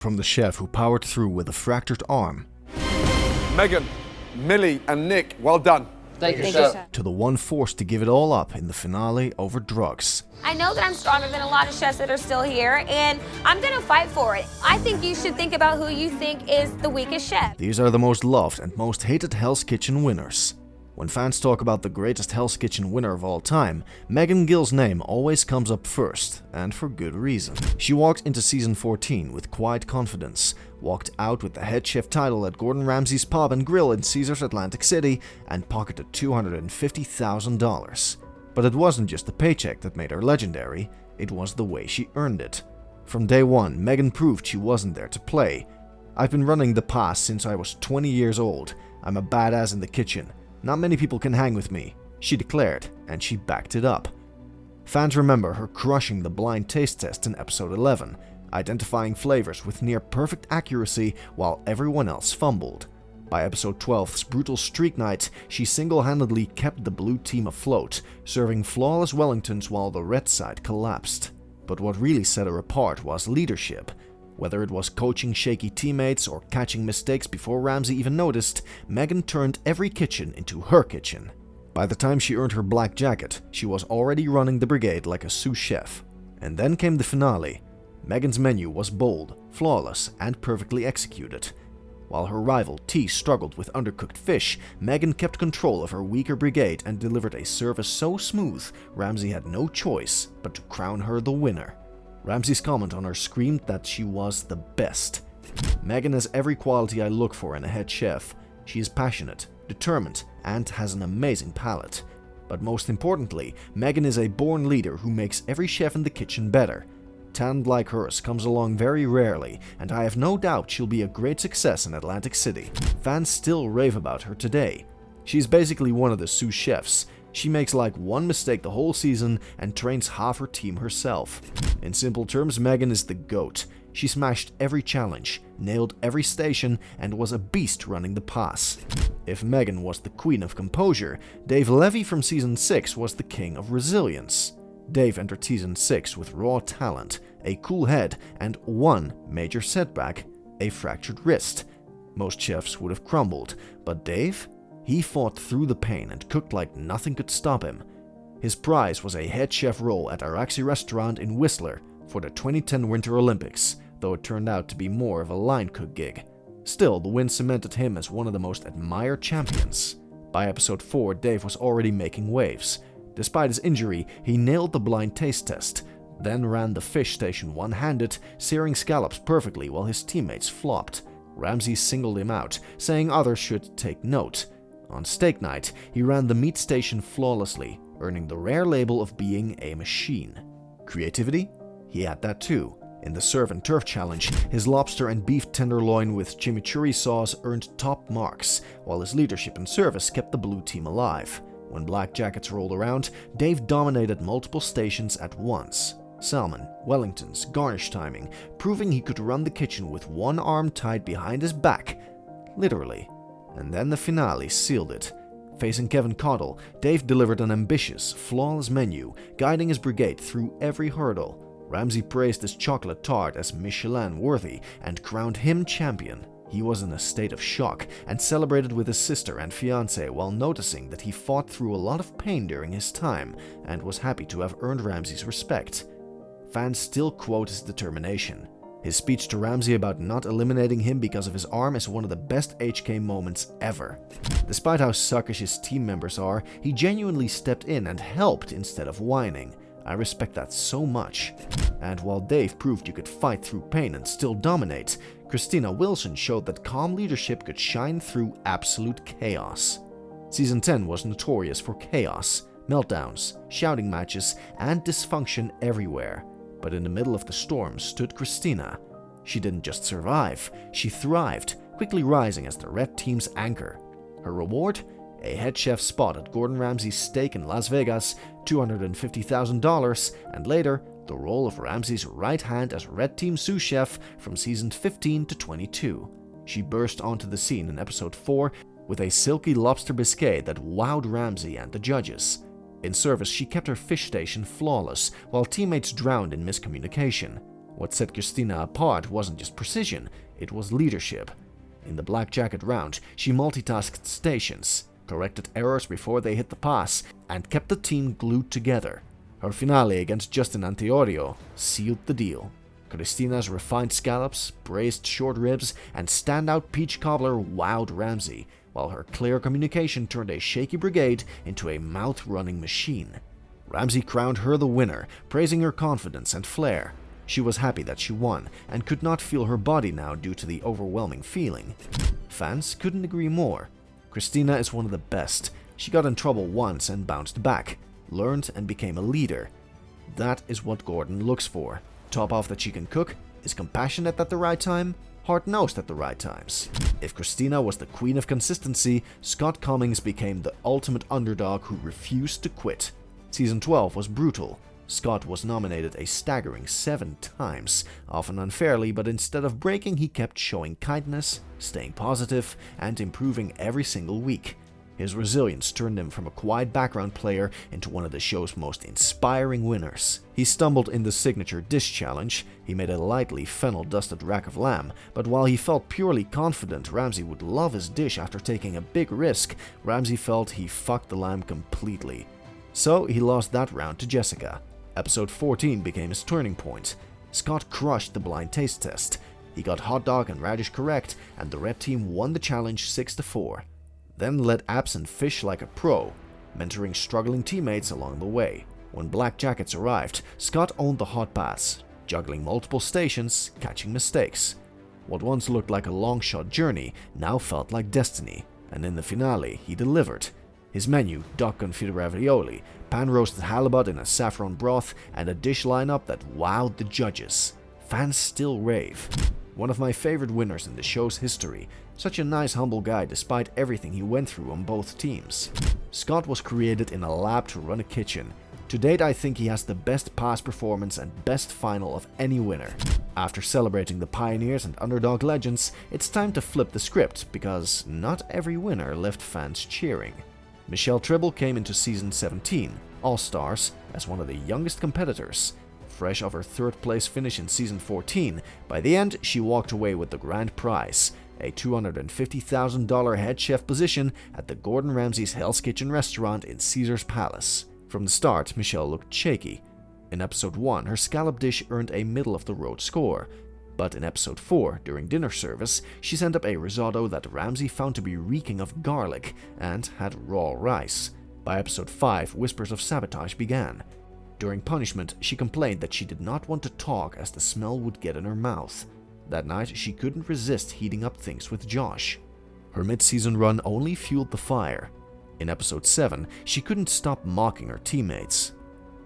From the chef who powered through with a fractured arm, Megan, Millie and Nick, well done. Thank you, chef. to the one forced to give it all up in the finale over drugs. I know that I'm stronger than a lot of chefs that are still here, and I'm gonna fight for it. I think you should think about who you think is the weakest chef. These are the most loved and most hated Hell's Kitchen winners. When fans talk about the greatest Hell's Kitchen winner of all time, Megan Gill's name always comes up first, and for good reason. She walked into season 14 with quiet confidence, walked out with the head chef title at Gordon Ramsay's Pub and Grill in Caesars Atlantic City, and pocketed $250,000. But it wasn't just the paycheck that made her legendary, it was the way she earned it. From day one, Megan proved she wasn't there to play. "I've been running the pass since I was 20 years old. I'm a badass in the kitchen. Not many people can hang with me," she declared, and she backed it up. Fans remember her crushing the blind taste test in episode 11, identifying flavors with near-perfect accuracy while everyone else fumbled. By episode 12's brutal streak night, she single-handedly kept the blue team afloat, serving flawless Wellingtons while the red side collapsed. But what really set her apart was leadership. Whether it was coaching shaky teammates or catching mistakes before Ramsay even noticed, Megan turned every kitchen into her kitchen. By the time she earned her black jacket, she was already running the brigade like a sous chef. And then came the finale. Megan's menu was bold, flawless, and perfectly executed. While her rival T struggled with undercooked fish, Megan kept control of her weaker brigade and delivered a service so smooth, Ramsay had no choice but to crown her the winner. Ramsay's comment on her screamed that she was the best. Megan has every quality I look for in a head chef. She is passionate, determined, and has an amazing palate. But most importantly, Megan is a born leader who makes every chef in the kitchen better. Talent like hers comes along very rarely, and I have no doubt she'll be a great success in Atlantic City. Fans still rave about her today. She's basically one of the sous chefs. She makes like one mistake the whole season and trains half her team herself. In simple terms, Megan is the GOAT. She smashed every challenge, nailed every station, and was a beast running the pass. If Megan was the queen of composure, Dave Levy from season 6 was the king of resilience. Dave entered season 6 with raw talent, a cool head, and one major setback, a fractured wrist. Most chefs would have crumbled, but Dave? He fought through the pain and cooked like nothing could stop him. His prize was a head chef role at Araxi restaurant in Whistler for the 2010 Winter Olympics, though it turned out to be more of a line cook gig. Still, the win cemented him as one of the most admired champions. By episode 4, Dave was already making waves. Despite his injury, he nailed the blind taste test, then ran the fish station one-handed, searing scallops perfectly while his teammates flopped. Ramsay singled him out, saying others should take note. On steak night, he ran the meat station flawlessly, earning the rare label of being a machine. Creativity? He had that too. In the Surf and Turf Challenge, his lobster and beef tenderloin with chimichurri sauce earned top marks, while his leadership and service kept the blue team alive. When black jackets rolled around, Dave dominated multiple stations at once. Salmon, Wellingtons, garnish timing, proving he could run the kitchen with one arm tied behind his back. Literally. And then the finale sealed it. Facing Kevin Cottle, Dave delivered an ambitious, flawless menu, guiding his brigade through every hurdle. Ramsay praised his chocolate tart as Michelin-worthy and crowned him champion. He was in a state of shock and celebrated with his sister and fiancé while noticing that he fought through a lot of pain during his time and was happy to have earned Ramsay's respect. Fans still quote his determination. His speech to Ramsay about not eliminating him because of his arm is one of the best HK moments ever. Despite how suckish his team members are, he genuinely stepped in and helped instead of whining. I respect that so much. And while Dave proved you could fight through pain and still dominate, Christina Wilson showed that calm leadership could shine through absolute chaos. Season 10 was notorious for chaos, meltdowns, shouting matches, and dysfunction everywhere. But in the middle of the storm stood Christina. She didn't just survive, she thrived, quickly rising as the red team's anchor. Her reward? A head chef spot at Gordon Ramsay's steak in Las Vegas, $250,000, and later, the role of Ramsay's right hand as red team sous chef from seasons 15 to 22. She burst onto the scene in episode 4 with a silky lobster biscuit that wowed Ramsay and the judges. In service, she kept her fish station flawless, while teammates drowned in miscommunication. What set Christina apart wasn't just precision, it was leadership. In the Black Jacket round, she multitasked stations, corrected errors before they hit the pass, and kept the team glued together. Her finale against Justin Antiorio sealed the deal. Christina's refined scallops, braised short ribs, and standout peach cobbler wowed Ramsey, while her clear communication turned a shaky brigade into a mouth-running machine. Ramsey crowned her the winner, praising her confidence and flair. She was happy that she won, and could not feel her body now due to the overwhelming feeling. Fans couldn't agree more. Christina is one of the best. She got in trouble once and bounced back, learned and became a leader. That is what Gordon looks for. Top off that she can cook, is compassionate at the right time, hard-nosed at the right times. If Christina was the queen of consistency, Scott Cummings became the ultimate underdog who refused to quit. Season 12 was brutal. Scott was nominated a staggering 7 times, often unfairly, but instead of breaking, he kept showing kindness, staying positive, and improving every single week. His resilience turned him from a quiet background player into one of the show's most inspiring winners. He stumbled in the signature dish challenge. He made a lightly fennel-dusted rack of lamb, but while he felt purely confident Ramsey would love his dish after taking a big risk, Ramsey felt he fucked the lamb completely. So he lost that round to Jessica. Episode 14 became his turning point. Scott crushed the blind taste test. He got hot dog and radish correct, and the red team won the challenge 6-4. Then led absent fish like a pro, mentoring struggling teammates along the way. When Black Jackets arrived, Scott owned the hot pass, juggling multiple stations, catching mistakes. What once looked like a long-shot journey now felt like destiny, and in the finale, he delivered. His menu, duck confit ravioli, pan-roasted halibut in a saffron broth, and a dish lineup that wowed the judges. Fans still rave. One of my favorite winners in the show's history. Such a nice, humble guy despite everything he went through on both teams. Scott was created in a lab to run a kitchen. To date, I think he has the best past performance and best final of any winner. After celebrating the pioneers and underdog legends, it's time to flip the script, because not every winner left fans cheering. Michelle Tribble came into Season 17, All-Stars, as one of the youngest competitors. Fresh off her third-place finish in Season 14, by the end she walked away with the grand prize, a $250,000 head chef position at the Gordon Ramsay's Hell's Kitchen restaurant in Caesar's Palace. From the start, Michelle looked shaky. In Episode 1, her scallop dish earned a middle-of-the-road score. But in Episode 4, during dinner service, she sent up a risotto that Ramsey found to be reeking of garlic and had raw rice. By Episode 5, whispers of sabotage began. During punishment, she complained that she did not want to talk as the smell would get in her mouth. That night, she couldn't resist heating up things with Josh. Her mid-season run only fueled the fire. In Episode 7, she couldn't stop mocking her teammates.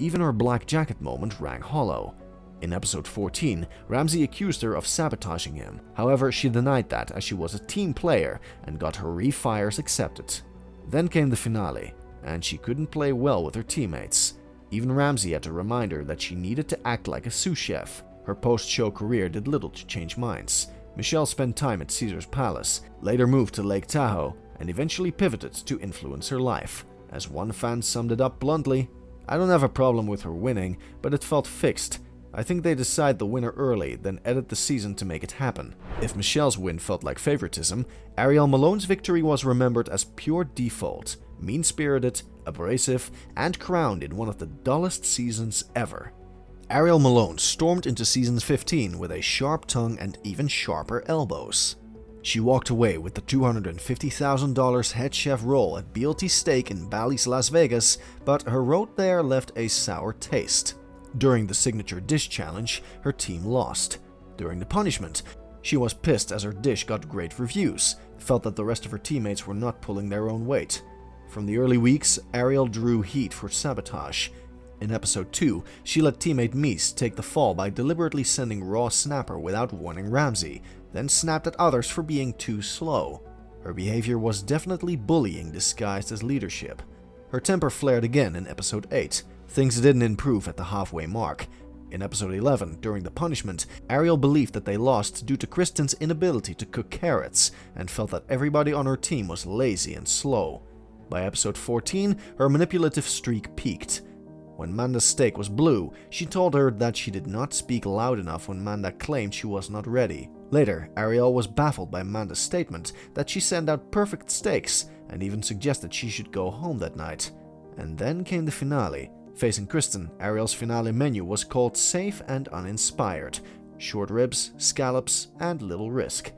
Even her Black Jacket moment rang hollow. In Episode 14, Ramsey accused her of sabotaging him. However, she denied that as she was a team player and got her refires accepted. Then came the finale, and she couldn't play well with her teammates. Even Ramsey had to remind her that she needed to act like a sous chef. Her post-show career did little to change minds. Michelle spent time at Caesar's Palace, later moved to Lake Tahoe, and eventually pivoted to influence her life. As one fan summed it up bluntly, "I don't have a problem with her winning, but it felt fixed. I think they decide the winner early, then edit the season to make it happen." If Michelle's win felt like favoritism, Ariel Malone's victory was remembered as pure default, mean-spirited, abrasive, and crowned in one of the dullest seasons ever. Ariel Malone stormed into Season 15 with a sharp tongue and even sharper elbows. She walked away with the $250,000 head chef role at BLT Steak in Bally's Las Vegas, but her road there left a sour taste. During the signature dish challenge, her team lost. During the punishment, she was pissed as her dish got great reviews, felt that the rest of her teammates were not pulling their own weight. From the early weeks, Ariel drew heat for sabotage. In Episode 2, she let teammate Mies take the fall by deliberately sending raw snapper without warning Ramsey, then snapped at others for being too slow. Her behavior was definitely bullying disguised as leadership. Her temper flared again in Episode 8. Things didn't improve at the halfway mark. In Episode 11, during the punishment, Ariel believed that they lost due to Kristen's inability to cook carrots, and felt that everybody on her team was lazy and slow. By Episode 14, her manipulative streak peaked. When Manda's steak was blue, she told her that she did not speak loud enough when Manda claimed she was not ready. Later, Ariel was baffled by Manda's statement that she sent out perfect steaks and even suggested she should go home that night. And then came the finale. Facing Kristen, Ariel's finale menu was called Safe and Uninspired: short ribs, scallops, and little risk.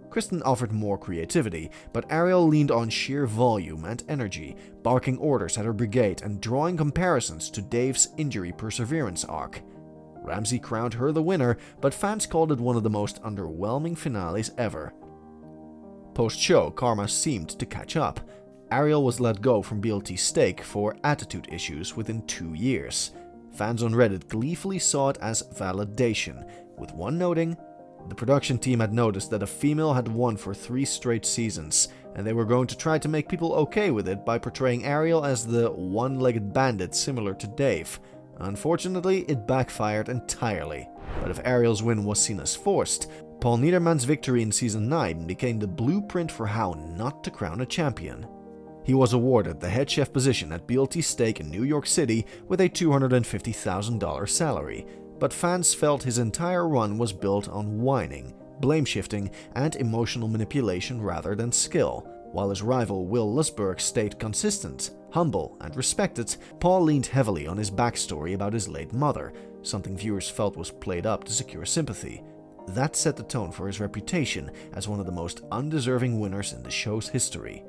Kristen offered more creativity, but Ariel leaned on sheer volume and energy, barking orders at her brigade and drawing comparisons to Dave's injury perseverance arc. Ramsey crowned her the winner, but fans called it one of the most underwhelming finales ever. Post-show, karma seemed to catch up. Ariel was let go from BLT Steak for attitude issues within 2 years. Fans on Reddit gleefully saw it as validation, with one noting, "The production team had noticed that a female had won for 3 straight seasons, and they were going to try to make people okay with it by portraying Ariel as the one-legged bandit similar to Dave. Unfortunately, it backfired entirely. But if Ariel's win was seen as forced, Paul Niederman's victory in Season 9 became the blueprint for how not to crown a champion. He was awarded the head chef position at BLT Steak in New York City with a $250,000 salary, but fans felt his entire run was built on whining, blame-shifting, and emotional manipulation rather than skill. While his rival Will Lusberg stayed consistent, humble, and respected, Paul leaned heavily on his backstory about his late mother, something viewers felt was played up to secure sympathy. That set the tone for his reputation as one of the most undeserving winners in the show's history.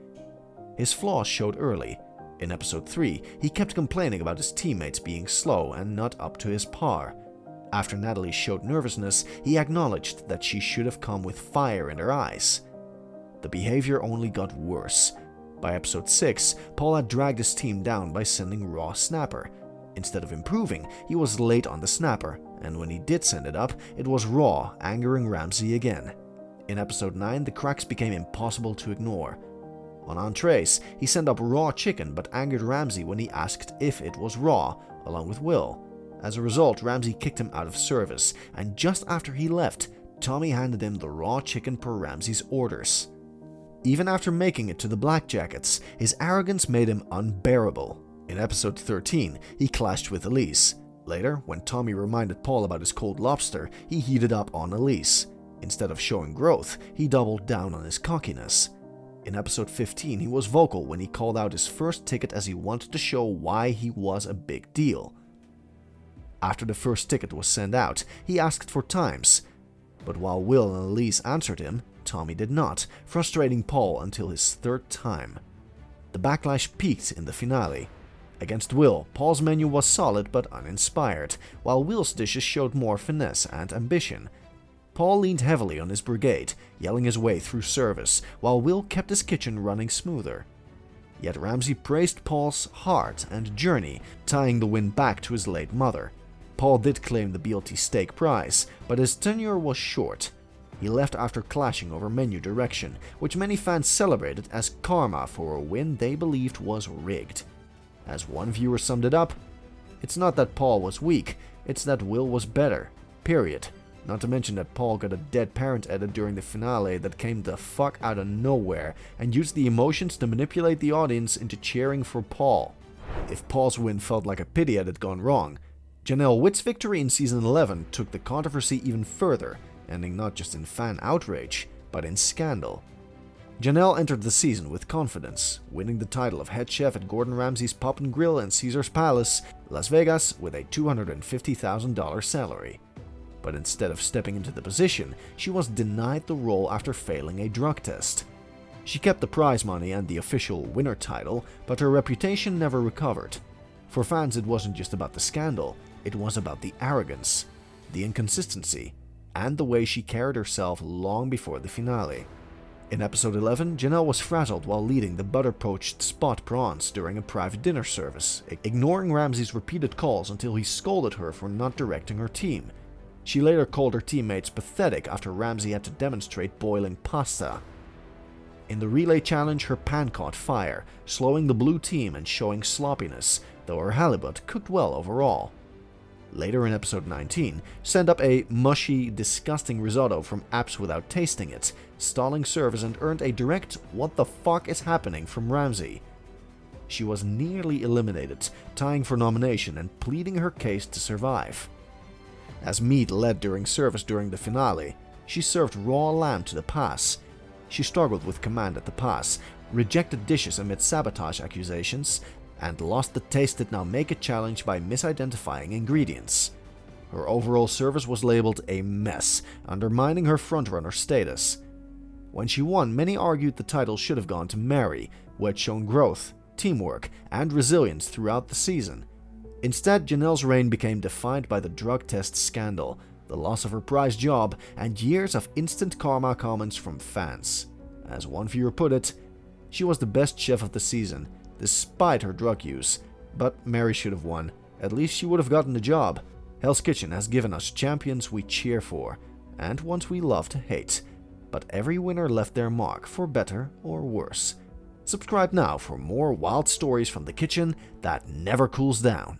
His flaws showed early. In episode 3, he kept complaining about his teammates being slow and not up to his par. After Natalie showed nervousness, he acknowledged that she should have come with fire in her eyes. The behavior only got worse. By episode 6, Paul had dragged his team down by sending raw snapper. Instead of improving, he was late on the snapper, and when he did send it up, it was raw, angering Ramsey again. In episode 9, the cracks became impossible to ignore. On entrees, he sent up raw chicken but angered Ramsey when he asked if it was raw, along with Will. As a result, Ramsey kicked him out of service, and just after he left, Tommy handed him the raw chicken per Ramsey's orders. Even after making it to the Black Jackets, his arrogance made him unbearable. In episode 13, he clashed with Elise. Later, when Tommy reminded Paul about his cold lobster, he heated up on Elise. Instead of showing growth, he doubled down on his cockiness. In episode 15, he was vocal when he called out his first ticket as he wanted to show why he was a big deal. After the first ticket was sent out, he asked for times. But while Will and Elise answered him, Tommy did not, frustrating Paul until his 3rd time. The backlash peaked in the finale. Against Will, Paul's menu was solid but uninspired, while Will's dishes showed more finesse and ambition. Paul leaned heavily on his brigade, yelling his way through service, while Will kept his kitchen running smoother. Yet Ramsey praised Paul's heart and journey, tying the win back to his late mother. Paul did claim the BLT Steak prize, but his tenure was short. He left after clashing over menu direction, which many fans celebrated as karma for a win they believed was rigged. As one viewer summed it up, "It's not that Paul was weak, it's that Will was better. Period." Not to mention that Paul got a dead parent edit during the finale that came the fuck out of nowhere and used the emotions to manipulate the audience into cheering for Paul. If Paul's win felt like a pity edit gone wrong, Janelle Witt's victory in season 11 took the controversy even further, ending not just in fan outrage, but in scandal. Janelle entered the season with confidence, winning the title of head chef at Gordon Ramsay's Pub and Grill in Caesar's Palace, Las Vegas, with a $250,000 salary. But instead of stepping into the position, she was denied the role after failing a drug test. She kept the prize money and the official winner title, but her reputation never recovered. For fans, it wasn't just about the scandal, it was about the arrogance, the inconsistency, and the way she carried herself long before the finale. In episode 11, Janelle was frazzled while leading the butter-poached spot prawns during a private dinner service, ignoring Ramsey's repeated calls until he scolded her for not directing her team. She later called her teammates pathetic after Ramsey had to demonstrate boiling pasta. In the relay challenge, her pan caught fire, slowing the blue team and showing sloppiness, though her halibut cooked well overall. Later in episode 19, sent up a mushy, disgusting risotto from apps without tasting it, stalling service and earned a direct "what the fuck is happening" from Ramsey. she was nearly eliminated, tying for nomination and pleading her case to survive. As Mead led during service during the finale, she served raw lamb to the pass. She struggled with command at the pass, rejected dishes amid sabotage accusations, and lost the Taste It Now Make It challenge by misidentifying ingredients. Her overall service was labeled a mess, undermining her frontrunner status. When she won, many argued the title should have gone to Mary, who had shown growth, teamwork, and resilience throughout the season. Instead, Janelle's reign became defined by the drug test scandal, the loss of her prized job, and years of instant karma comments from fans. As one viewer put it, she was the best chef of the season, despite her drug use. But Mary should have won. At least she would have gotten the job. Hell's Kitchen has given us champions we cheer for, and ones we love to hate. But every winner left their mark, for better or worse. Subscribe now for more wild stories from the kitchen that never cools down.